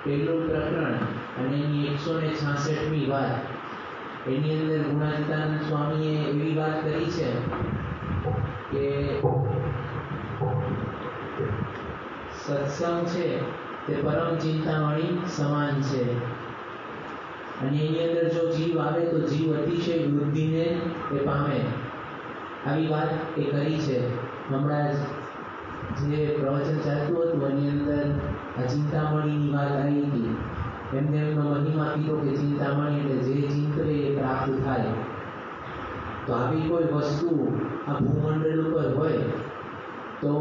પહેલું પ્રકરણ અને એની 166મી વાત, એની અંદર ગુણાતીતાનંદ સ્વામીએ એવી વાત કરી છે કે સત્સંગ છે તે પરમ ચિંતામણી સમાન છે, અને એની અંદર જો જીવ આવે તો જીવ અતિશય વૃદ્ધિને એ પામે. આવી વાત એ કરી છે. હમણાં જે પ્રવચન ચાલતું હતું એની અંદર આ ચિંતામણીની વાત આવી હતી. એમને એમનો મહિમા કીધો કે ચિંતામણી એટલે જે ચિંતવે એ પ્રાપ્ત થાય. તો આવી કોઈ વસ્તુ આ ભૂમંડળ ઉપર હોય તો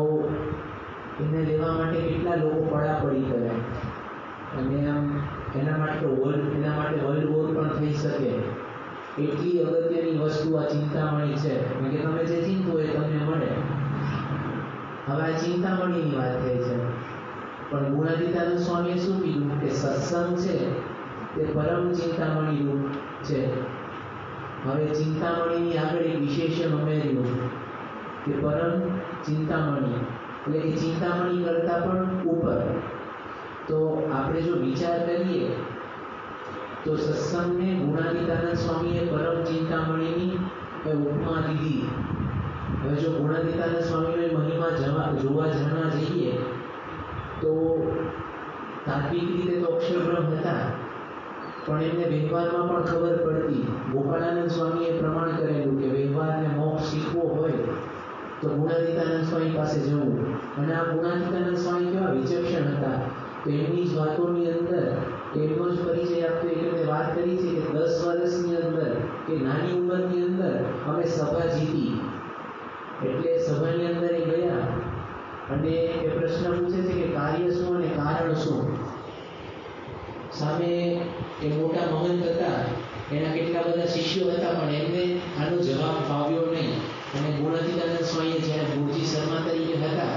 એને લેવા માટે કેટલા લોકો પડાપડી કરે, અને આમ એના માટે વર્લ્ડ વોર પણ થઈ શકે. એટલી અગત્યની વસ્તુ આ ચિંતામણી છે કે તમે જે ચિંતો એ તમને મળે. હવે આ ચિંતામણીની વાત થઈ છે, પણ ગુણાતીતાનંદ સ્વામીએ શું કીધું કે સત્સંગ છે તે પરમ ચિંતામણી રૂપ છે. હવે ચિંતામણીની આગળ એક વિશેષણ ઉમેર્યું કે પરમ ચિંતામણી એટલે કે ચિંતામણી કરતાં પણ ઉપર. તો આપણે જો વિચાર કરીએ તો સત્સંગને ગુણાતીતાનંદ સ્વામીએ પરમ ચિંતામણીની ઉપમા દીધી. હવે જો ગુણાતીતાનંદ સ્વામીનો મહિમા જોવા જાણવા જઈએ તો તાત્વિક રીતે તો અક્ષરબ્રહ્મ હતા, પણ એમને વ્યવહારમાં પણ ખબર પડતી. ગોપાળાનંદ સ્વામીએ પ્રમાણ કરેલું કે વ્યવહારને મોક્ષ શીખવો હોય તો ગુણાતીતાનંદ સ્વામી પાસે જવું. અને આ ગુણાતીતાનંદ સ્વામી કેવા વિચક્ષણ હતા, તો એમની જ વાતોની અંદર એમનો જ પરિચય આપતો એક રીતે વાત કરી છે કે 10 વર્ષની અંદર કે નાની ઉંમરની અંદર અમે સભા જીતી. એટલે સભાની અંદર એ ગયા અને એ પ્રશ્ન પૂછે છે કે કાર્ય શું અને કારણ શું. સામે એ મોટા મહંત હતા, એના કેટલા બધા શિષ્યો હતા, પણ એમને આનો જવાબ ફાવ્યો નહીં. અને ગુણાતીતાનંદ સ્વામીએ જ્યારે ગુરુજી શર્મા તરીકે હતા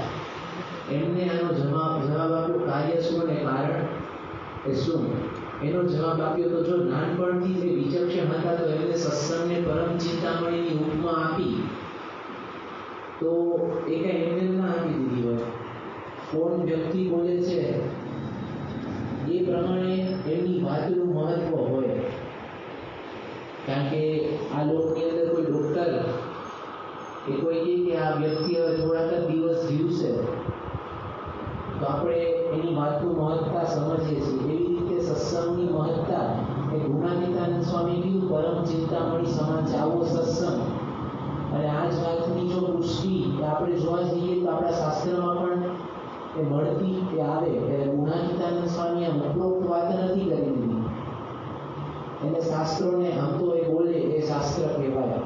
એમને આનો જવાબ આપ્યો કાર્ય શું અને કારણ એ શું. એનો જવાબ આપ્યો તો જો નાનપણથી જે વિચક્ષણ હતા તો એમને સત્સંગને પરમ ચિંતામણીની ઉપમા આપી તો એ કઈ એમને ના આપી દીધી હોય. કોણ વ્યક્તિ બોલે છે એ પ્રમાણે એમની વાતનું મહત્વ હોય. કારણ કે આ લોકની અંદર કોઈ ડૉક્ટર એ કોઈ કહે કે આ વ્યક્તિ હવે થોડાક જ દિવસ જીવશે તો આપણે એની વાતનું મહત્તા સમજીએ છીએ. એવી રીતે સત્સંગની મહત્તા એ ગુણાતીતાનંદ સ્વામી કીધું પરમ ચિંતામણી સમાન છે આવો સત્સંગ. અને આ જ વાતની જો પુષ્ટિ આપણે જોવા જઈએ તો આપણા શાસ્ત્રમાં પણ એ મળતી કે આવે. એટલે ગુણાતીતાનંદ સ્વામી આ ઉપરોક્ત વાત નથી કરી દીધી. એટલે શાસ્ત્રોને આમ તો એ બોલે એ શાસ્ત્ર કહેવાય,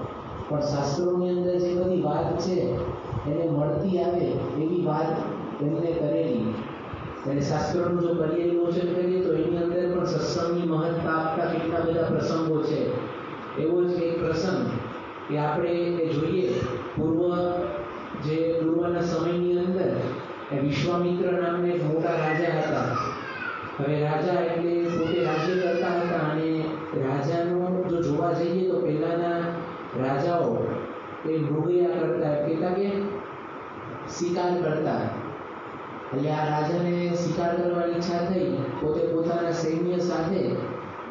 પણ શાસ્ત્રોની અંદર જે બધી વાત છે એને મળતી આવે એવી વાત એમને કરેલી. અને શાસ્ત્રોનું જો પર્યાયલોચન કરીએ તો એની અંદર પણ સત્સંગની મહત્તા આપતા કેટલા બધા પ્રસંગો છે. એવો જ એક પ્રસંગ કે આપણે એ જોઈએ પૂર્વના સમયની અંદર વિશ્વામિત્ર નામને એક મોટા રાજા હતા. હવે રાજા એટલે પોતે રાજ્ય કરતા હતા, અને રાજાનું જો જોવા જઈએ તો પહેલાના રાજાઓ એ મૃગયા કરતા, કહેતા કે શિકાર કરતા. એટલે આ રાજાને શિકાર કરવાની ઈચ્છા થઈ, પોતે પોતાના સૈન્ય સાથે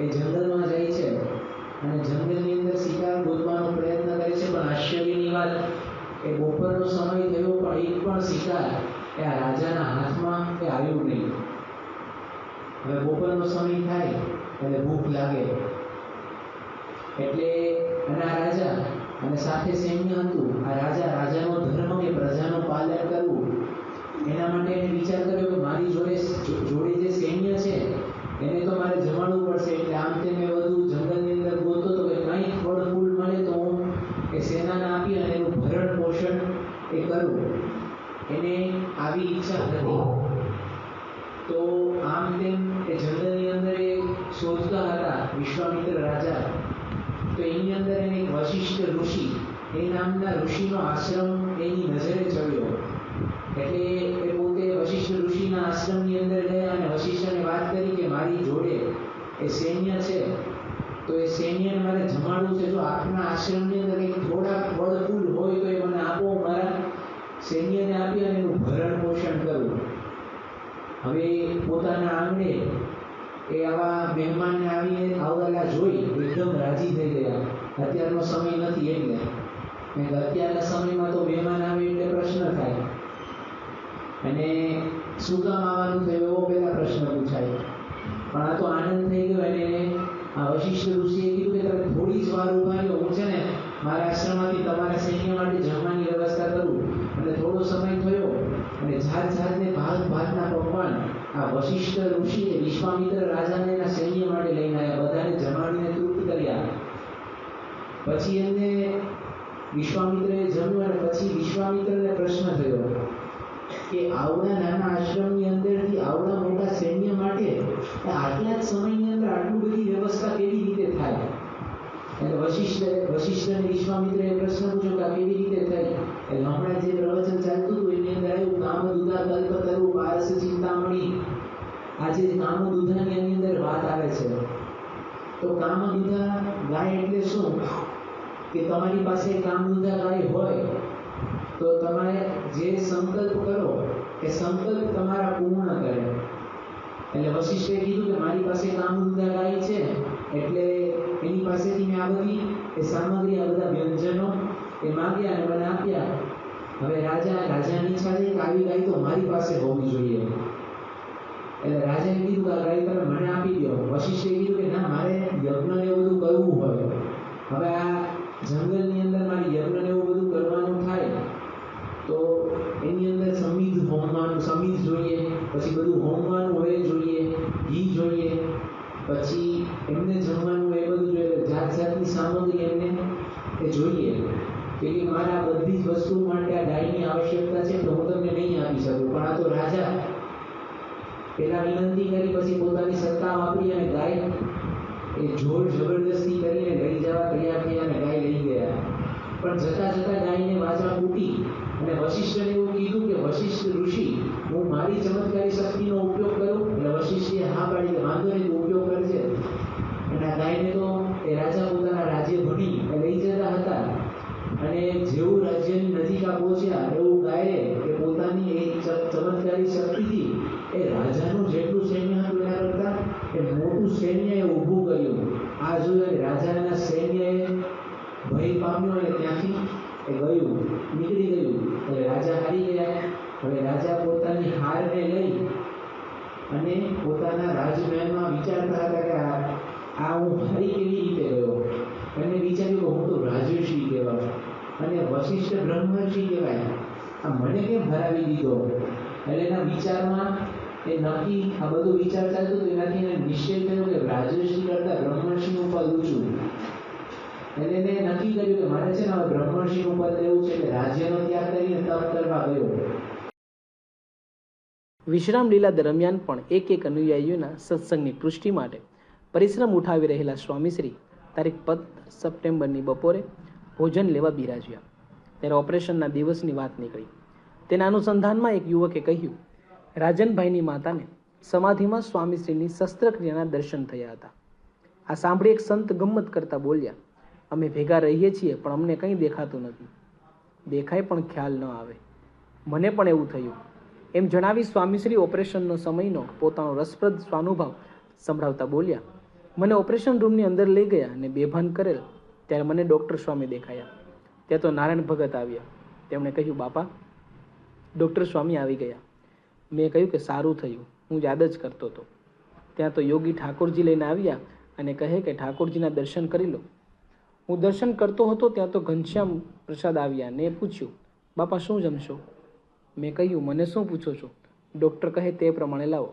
એ જંગલમાં જાય છે અને જંગલની અંદર શિકાર ગોતવાનો પ્રયત્ન કરે છે. પણ આશ્ચર્યની વાત એ બપોરનો સમય થયો પણ એક પણ શિકાર એ આ રાજાના હાથમાં એ આવ્યું નહીં. હવે બપોરનો સમય થાય એટલે ભૂખ લાગે એટલે અને આ રાજા અને સાથે સૈન્ય હતું. આ રાજાનો ધર્મ કે પ્રજાનું પાલન કરવું એના માટે એને વિચાર કર્યો કે મારી જોડે જે સૈન્ય છે એને તો મારે જમાડવું પડશે. એટલે આમ તેમ મેં બધું જંગલની અંદર ગોતો તો કે કંઈક ફળ ફૂલ મળે તો હું એ સેનાને આપી અને એનું ભરણ પોષણ એ કરું. એને આવી ઈચ્છા હતી. તો આમ તેમ એ જંગલની અંદર એ શોધતા હતા વિશ્વામિત્ર રાજા. તો એની અંદર એને એક વશિષ્ઠ ઋષિ એ નામના ઋષિનો આશ્રમ એની નજરે ચડ્યો. એટલે એ પોતે વશિષ્ઠ ઋષિના આશ્રમની અંદર ગયા અને વશિષ્ઠને વાત કરી કે મારી જોડે એ સૈન્ય છે તો એ સૈન્યને મારે જમાડવું છે. જો આપના આશ્રમની અંદર એક થોડાક ફળ ફૂલ હોય તો એ મને આપો, મારા સૈન્યને આપી અને એનું ભરણ પોષણ કરવું. હવે પોતાના આંગણે એ આવા મહેમાનને આવેલા જોઈ એકદમ રાજી થઈ ગયા. અત્યારનો સમય નથી એટલે, અત્યારના સમયમાં તો મહેમાન આવે એટલે પ્રશ્ન થાય, અને શું કામ આવવાનું થયું એવો પહેલા પ્રશ્ન પૂછાય. પણ આ તો આનંદ થઈ ગયો. અને આ વશિષ્ઠ ઋષિએ કીધું કે તમે થોડી જ વાર ઉભા રહ્યો, હું છે ને મારા આશ્રમમાંથી તમારા સૈન્ય માટે જમવાની વ્યવસ્થા કરું. અને થોડો સમય થયો અને જાત જાતને ભાતના પકવાન આ વશિષ્ઠ ઋષિએ વિશ્વામિત્ર રાજાને એના સૈન્ય માટે લઈને આવ્યા. બધાને જમાડીને તૃપ્ત કર્યા. પછી એમને વિશ્વામિત્રએ જમ્યું. અને પછી વિશ્વામિત્રને પ્રશ્ન થયો કે આવડા નાના આશ્રમની અંદરથી આવડા મોટા સૈન્ય માટે આટલા જ સમયની અંદર આટલી બધી વ્યવસ્થા કેવી રીતે થાય? એટલે વશિષ્ઠ અને વિશ્વામિત્રએ પ્રશ્ન પૂછ્યો કે આ કેવી રીતે થાય? એટલે હમણાં જે પ્રવચન ચાલતું હતું એની અંદર આવ્યું કામદુધા કલ્પતરુ પારસ ચિંતામણી. આજે કામદુધાની એની અંદર વાત આવે છે. તો કામદુધા ગાય એટલે શું? કે તમારી પાસે કામદુધા ગાય હોય તો તમે જે સંકલ્પ કરો એ સંકલ્પ તમારા પૂર્ણ કરે. એટલે વશિષ્ઠે કીધું કે મારી પાસે કામદુધા ગાય છે, એટલે એની પાસેથી મેં આ બધી એ સામગ્રી, આ બધા વ્યંજનો એ માંગ્યા અને મને આપ્યા. હવે રાજાની ઈચ્છા છે કે આવી ગાય તો મારી પાસે હોવી જોઈએ. એટલે રાજાએ કીધું કે આ ગાય તમે મને આપી દો. વશિષ્ઠે કીધું કે ના, મારે યજ્ઞ ને એવું બધું કરવું હોય. હવે આ જંગલની અંદર મારે યજ્ઞ ને એવું બધું કરવાનું થાય તો એની અંદર સમિધ જોઈએ, પછી બધું હોમવાનું હોય જોઈએ, ઘી જોઈએ, પછી એમને જમવાનું એ બધું જોઈએ, જાત જાતની સામગ્રી એમને એ જોઈએ. કે મારા બધી જ વસ્તુ માટે આ ગાયની આવશ્યકતા છે, તો હું તમને નહીં આપી શકું. પણ આ તો રાજા પેલા વિનંતી કરી, પછી પોતાની સત્તા વાપરી અને ગાય એ જોર જબરદસ્તી કરીને લઈ જવા તૈયાર થયા અને ગાય લઈ ગયા. પણ જતા ગાયને વાજવા ફૂટી. અને વશિષ્ઠને એવું કીધું કે વશિષ્ઠ ઋષિ, હું મારી ચમત્કારી શક્તિનો ઉપયોગ કરું? એટલે વશિષ્ઠે હા પાડી કે વાંધો નહીં, તું ઉપયોગ કરજે. અને આ ગાયને તો એ રાજા પોતાના રાજ્ય ભણી લઈ જતા હતા. અને જેવું રાજ્યની નજીક પહોંચ્યા એવું ગાયે કે પોતાની એક ચમત્કારી શક્તિથી એ રાજાનું જેટલું સૈન્ય હતું એના કરતા એ મોટું સૈન્ય એ ઊભું કર્યું. આ જોયું રાજાના સૈન્યએ ભય પામ્યો અને ત્યાંથી એ ગયું, નીકળી ગયું. એટલે રાજા હારી ગયા. હવે રાજા પોતાની હારને લઈ અને પોતાના રાજમહેલમાં વિચારતા હતા કે આ હું હારી કેવી રીતે ગયો. એને વિચાર્યું કે હું તો રાજર્ષિ કહેવાય અને વશિષ્ઠ બ્રહ્મર્ષિ કહેવાય, આ મને કેમ હરાવી દીધો? એટલે એના વિચારમાં એ નક્કી, આ બધું વિચાર ચાલતું હતું, એનાથી એને નિશ્ચય થયો કે રાજર્ષિ કરતા બ્રહ્મર્ષિનું પદ ઊંચું. એટલે એને નક્કી કર્યું કે મારે છે ને હવે બ્રહ્મર્ષિનું પદ લેવું છે. એટલે રાજ્યનો ત્યાગ કરીને તપ કરવા ગયો. વિશ્રામ લીલા દરમિયાન પણ એક અનુયાયીઓના સત્સંગની પુષ્ટિ માટે પરિશ્રમ ઉઠાવી રહેલા સ્વામીશ્રી તારીખ 15 સપ્ટેમ્બરની બપોરે ભોજન લેવા બિરાજ્યા. ત્યારે ઓપરેશનના દિવસની વાત નીકળી. તેના અનુસંધાનમાં એક યુવકે કહ્યું, રાજનભાઈની માતાને સમાધિમાં સ્વામીશ્રીની શસ્ત્રક્રિયાના દર્શન થયા હતા. આ સાંભળી એક સંત ગમ્મત કરતા બોલ્યા, અમે ભેગા રહીએ છીએ પણ અમને કંઈ દેખાતું નથી. દેખાય પણ ખ્યાલ ન આવે. મને પણ એવું થયું. એમ જણાવી સ્વામીશ્રી ઓપરેશનનો સમયનો પોતાનો રસપ્રદ સ્વાનુભવ સંભળાવતા બોલ્યા, મને ઓપરેશન રૂમની અંદર લઈ ગયા અને બેભાન કરેલ. ત્યારે મને ડૉક્ટર સ્વામી દેખાયા. ત્યાં તો નારાયણ ભગત આવ્યા. તેમણે કહ્યું, બાપા, ડૉક્ટર સ્વામી આવી ગયા. મેં કહ્યું કે સારું થયું, હું યાદ જ કરતો હતો. ત્યાં તો યોગી ઠાકોરજી લઈને આવ્યા અને કહે કે ઠાકોરજીના દર્શન કરી લો. હું દર્શન કરતો હતો ત્યાં તો ઘનશ્યામ પ્રસાદ આવ્યા ને પૂછ્યું, બાપા શું જમશો? મેં કહ્યું, મને શું પૂછો છો? ડૉક્ટર કહે તે પ્રમાણે લાવો.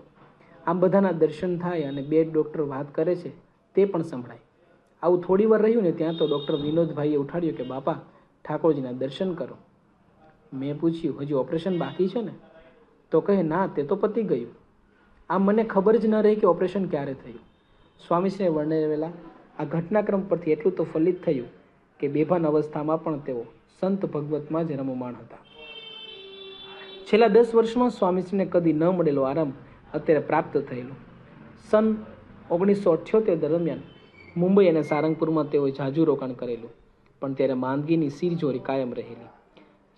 આમ બધાના દર્શન થાય અને બે ડૉક્ટર વાત કરે છે તે પણ સંભળાય. આવું થોડી વાર રહ્યું ને ત્યાં તો ડૉક્ટર વિનોદભાઈએ ઉઠાડ્યો કે બાપા ઠાકોરજીના દર્શન કરો. મેં પૂછ્યું, હજી ઓપરેશન બાકી છે ને? તો કહે ના, તે તો પતી ગયું. આમ મને ખબર જ ન રહી કે ઓપરેશન ક્યારે થયું. સ્વામીશ્રીએ વર્ણવેલા આ ઘટનાક્રમ પરથી એટલું તો ફલિત થયું કે બેભાન અવસ્થામાં પણ તેઓ સંત ભગવતમાં જ રમમાણ હતા. છેલ્લા 10 વર્ષમાં સ્વામીશ્રીને કદી ન મળેલો આરામ અત્યારે પ્રાપ્ત થયેલો. સન 1978 દરમિયાન મુંબઈ અને સારંગપુરમાં તેઓએ જાજુ રોકાણ કરેલું, પણ ત્યારે માંદગીની શિરજોરી કાયમ રહેલી.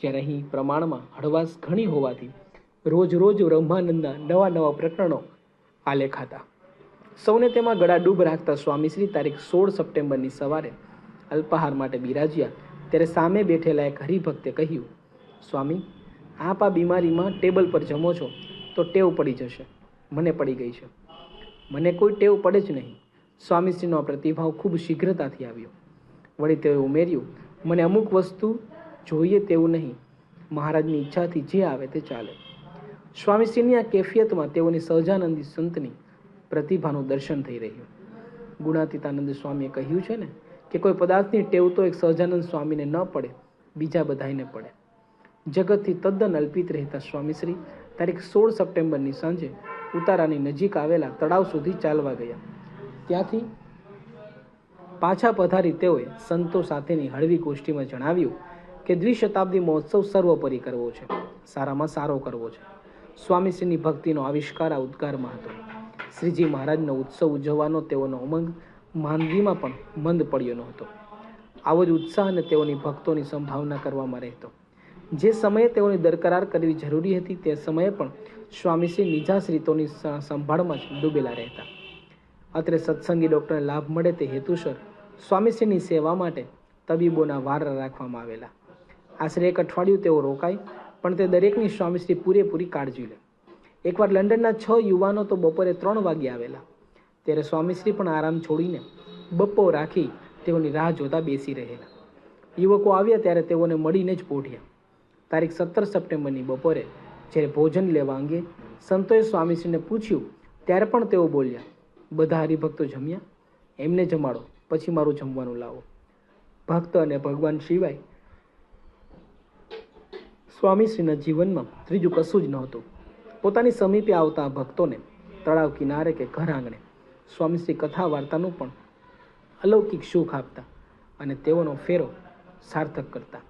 જ્યારે અહીં પ્રમાણમાં હળવાશ ઘણી હોવાથી રોજ બ્રહ્માનંદના નવા પ્રકરણો આલેખાતા. સૌને તેમાં ગળાડૂબ રાખતા સ્વામીશ્રી તારીખ 16 સપ્ટેમ્બરની સવારે અલ્પાહાર માટે બિરાજ્યા ત્યારે સામે બેઠેલા એક હરિભક્તે કહ્યું, સ્વામી, આપ આ બીમારીમાં ટેબલ પર જમો છો તો ટેવ પડી જશે. મને પડી ગઈ છે. મને કોઈ ટેવ પડે જ નહીં. સ્વામીશ્રીનો આ પ્રતિભાવ ખૂબ શીઘ્રતાથી આવ્યો. વળી તેઓએ ઉમેર્યું, મને અમુક વસ્તુ જોઈએ તેવું નહીં. મહારાજની ઈચ્છાથી જે આવે તે ચાલે. સ્વામીશ્રીની આ કેફિયતમાં તેઓની સહજાનંદી સંતની પ્રતિભાનું દર્શન થઈ રહ્યું. ગુણાતીતાનંદ સ્વામીએ કહ્યું છે ને કે કોઈ પદાર્થની ટેવ તો એક સહજાનંદ સ્વામીને ન પડે, બીજા બધાને પડે. જગતથી તદ્દન અલ્પિત રહેતા સ્વામીશ્રી તારીખ 16 સપ્ટેમ્બરની સાંજે ઉતારાની નજીક આવેલા તળાવ સુધી ચાલવા ગયા. ત્યાંથી પાછા પધારી તેઓએ સંતો સાથેની હળવી ગોષ્ઠીમાં જણાવ્યું કે દ્વિશતાબ્દી મહોત્સવ સર્વોપરી કરવો છે, સારામાં સારો કરવો છે. સ્વામીશ્રીની ભક્તિનો આવિષ્કાર આ ઉદ્ગારમાં હતો. શ્રીજી મહારાજનો ઉત્સવ ઉજવવાનો તેઓનો ઉમંગ માંદગીમાં પણ મંદ પડ્યો નહોતો. આવો જ ઉત્સાહ અને તેઓની ભક્તોની સંભાવના કરવામાં રહેતો. જે સમયે તેઓની દરકરાર કરવી જરૂરી હતી તે સમયે પણ સ્વામીશ્રી નિજાશ્રિતોની સંભાળમાં જ ડૂબેલા રહેતા. અત્રે સત્સંગી ડૉક્ટરને લાભ મળે તે હેતુસર સ્વામીશ્રીની સેવા માટે તબીબોના વાર રાખવામાં આવેલા. આશરે 1 અઠવાડિયું તેઓ રોકાય, પણ તે દરેકની સ્વામીશ્રી પૂરેપૂરી કાળજી લે. એકવાર લંડનના 6 યુવાનો તો બપોરે 3 વાગે આવેલા. ત્યારે સ્વામીશ્રી પણ આરામ છોડીને બપોર રાખી તેઓની રાહ જોતા બેસી રહેલા. યુવકો આવ્યા ત્યારે તેઓને મળીને જ પોઢ્યા. તારીખ 17 સપ્ટેમ્બરની બપોરે જ્યારે ભોજન લેવા અંગે સંતોએ સ્વામીશ્રીને પૂછ્યું ત્યારે પણ તેઓ બોલ્યા, બધા હરિભક્તો જમ્યા, એમને જમાડો, પછી મારું જમવાનું લાવો. ભક્ત અને ભગવાન સિવાય સ્વામીશ્રીના જીવનમાં ત્રીજું કશું જ નહોતું. પોતાની સમીપે આવતા ભક્તોને તળાવ કિનારે કે ઘર આંગણે સ્વામીશ્રી કથા વાર્તાનું પણ અલૌકિક સુખ આપતા અને તેઓનો ફેરો સાર્થક કરતા.